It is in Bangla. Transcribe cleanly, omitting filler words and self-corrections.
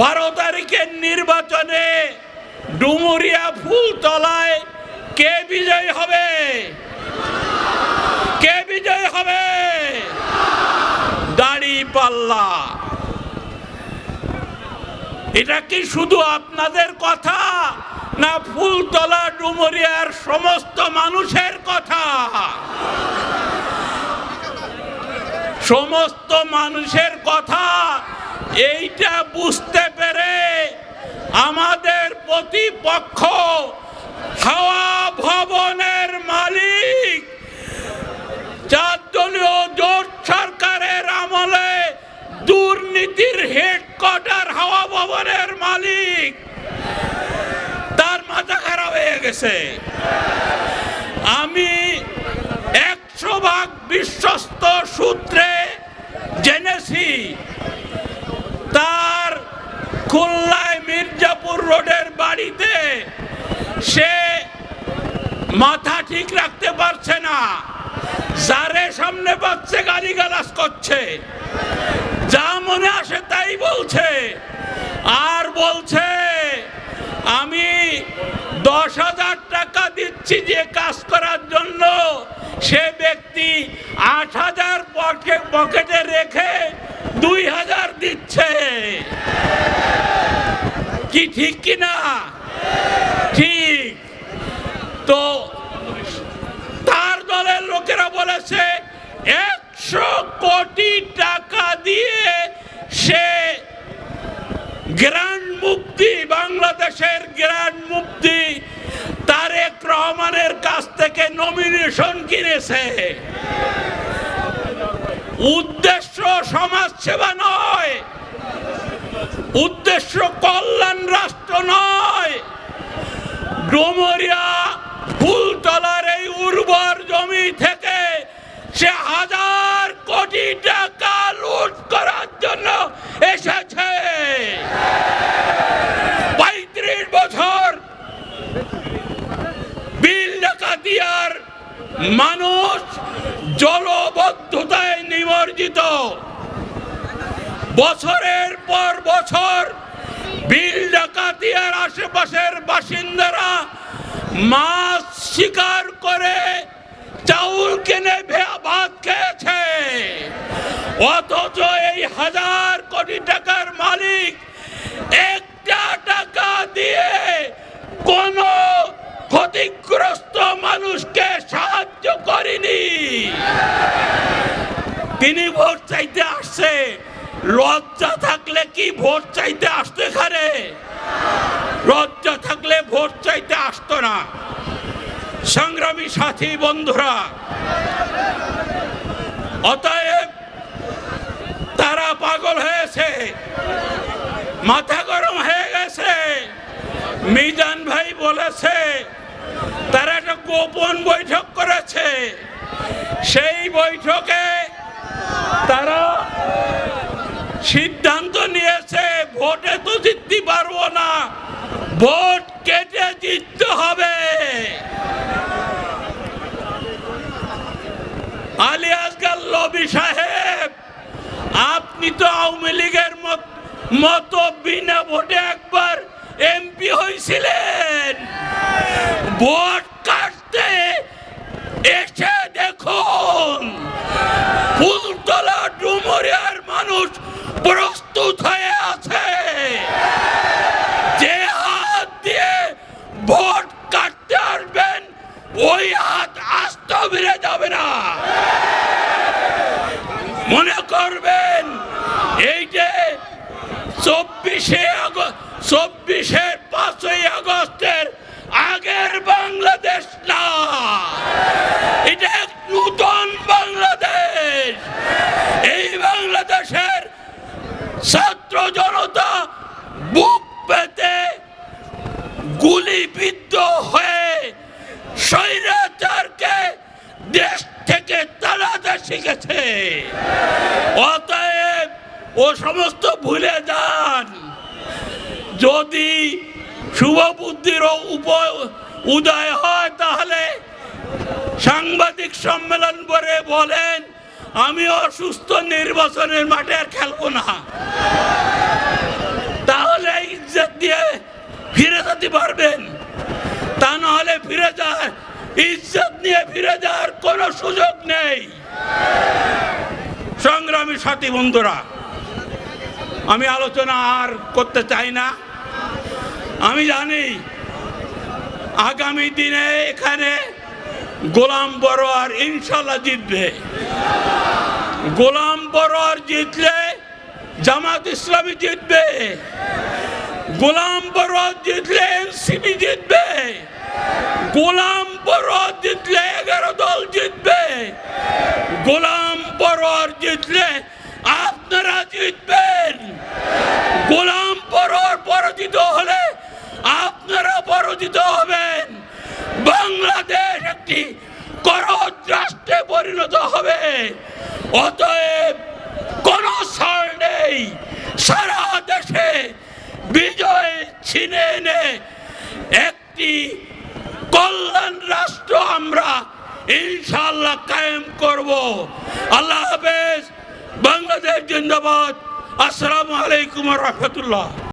12 তারিখের নির্বাচনে ডুমুরিয়া ফুলতলায় কে বিজয়ী হবে? কে বিজয়ী হবে? দাঁড়িপাল্লা। এটা কি শুধু আপনাদের কথা, না ফুলতলা ডুমুরিয়ার সমস্ত মানুষের কথা? সমস্ত মানুষের কথা। এইটা বুঝতে পেরে আমাদের প্রতিপক্ষ হাওয়া ভবনের মালিক, 4 দলীয় জোট সরকারের আমলে দুর্নীতির হেডকোয়ার্টার হাওয়া ভবনের মালিক, তার মাথা খারাপ হয়ে গেছে। আমি 100% বিশ্বস্ত সূত্রে জেনেছি তার খুলনায় মির্জাপুর রোডের বাড়িতে সে মাথা ঠিক রাখতে পারছে না, যারে সামনে পাচ্ছে গালিগালাজ করছে, যা মনে আসে তাই বলছে। আর বলছে আমি 10,000 টাকা দিচ্ছি যে কাজ করার জন্য, সে ব্যক্তি 8,000 পকেটে রেখে 2,000 দিচ্ছে। কি ঠিক কিনা? ঠিক। তো তার দলের লোকেরা বলেছে 100 কোটি টাকা দিয়ে সে গ্র্যান্ড মুফতি, বাংলাদেশের গ্র্যান্ড মুফতি তারেক রহমানের কাছ থেকে নমিনেশন কিনেছে। উদ্দেশ্য সমাজ সেবা নয়, উদ্দেশ্য কল্যাণ রাষ্ট্র নয়। ডুমুরিয়া ফুলতলার এই উর্বর জমি থেকে সে 1000 কোটি টাকা লুট করার জন্য এসেছে। 35 বছর বিল ডাকাতিয়ার মানুষ জলবদ্ধতায় নিমজ্জিত। বছরের পর বছর বিল ডাকাতিয়ার আশেপাশের বাসিন্দারা মাছ শিকার করে চাউল কিনে ভাত খেয়েছে, অথচ এই 1000 কোটি টাকার মালিক একটা টাকা দিয়ে কোন ক্ষতিগ্রস্ত মানুষকে সাহায্য করেনি। তিনি ভোট চাইতে আসছে। লজ্জা থাকলে কি ভোট চাইতে আসতো এখানে? লজ্জা থাকলে ভোট চাইতে আসতো না। সংগ্রামী সাথী বন্ধুরা, অতএব তারা পাগল হয়েছে, মাথা গরম হয়ে গেছে। মিজান ভাই বলেছে তারা একটা গোপন বৈঠক করেছে। সেই বৈঠকে তারা সিদ্ধান্ত নিয়েছে ভোটে তো জিততে পারবো না, ভোট কেটে জিততে হবে। আলী আসগার লবি সাহেব, আপনি তো আওয়ামী লীগের মতো বিনা ভোটে একবার এমপি হয়েছিলেন। ভোট কাটতে এসে দেখুন ফুলতলা ডুমুরিয়ার মানুষ প্রস্তুত হয়ে আছে। যে হাত দিয়ে ভোট কাটতে আসবেন ওই হাত আস্ত বেড়ে যাবে না। মনে করবেন এই যে 24-এর 5ই আগস্টের আগের বাংলাদেশ না, এটা এক নতুন বাংলাদেশ। এই বাংলাদেশের ছাত্র জনতা বুক পেতে গুলিবিদ্ধ হয়ে স্বৈরাচারকে দেশ থেকে তাড়াতে শিখেছে। অতএব ও সমস্ত ভুলে যান। যদি শুভবুদ্ধির উদয় হয় তাহলে সাংবাদিক সম্মেলন করে বলেন আমি অসুস্থ, নির্বাচনের মাঠে আর খেলবো না। তাহলে ফিরে যাওয়ার কোনো সুযোগ নেই। সংগ্রামী সাথী বন্ধুরা, আমি আলোচনা আর করতে চাই না। আমি জানি আগামী দিনে এখানে গোলাম বড়ুয়ার ইনশাল্লাহ জিতবে। গোলাম বড়ুয়ার জিতলে জামাত ইসলামী জিতবে, গোলাম বড়ুয়া জিতলে এনসিপি জিতবে, গোলাম বড়ুয়া জিতলে 11 দল জিতবে, গোলাম বড়ুয়ার জিতলে আপনারা জিতবেন। গোলাম বড়ুয়ার পরাজিত হলে আপনারা পরাজিত হবেন। বাংলাদেশ একটি করদ রাষ্ট্রে পরিণত হবে। অতএব কোনো ছাড় নেই। সারা দেশে বিজয় ছিনে এনে একটি কল্যাণ রাষ্ট্র আমরা ইনশাআল্লাহ কায়েম করব। আল্লাহ হাফেজ। বাংলাদেশ জিন্দাবাদ। আসসালামু আলাইকুম ওয়া রাহমাতুল্লাহ।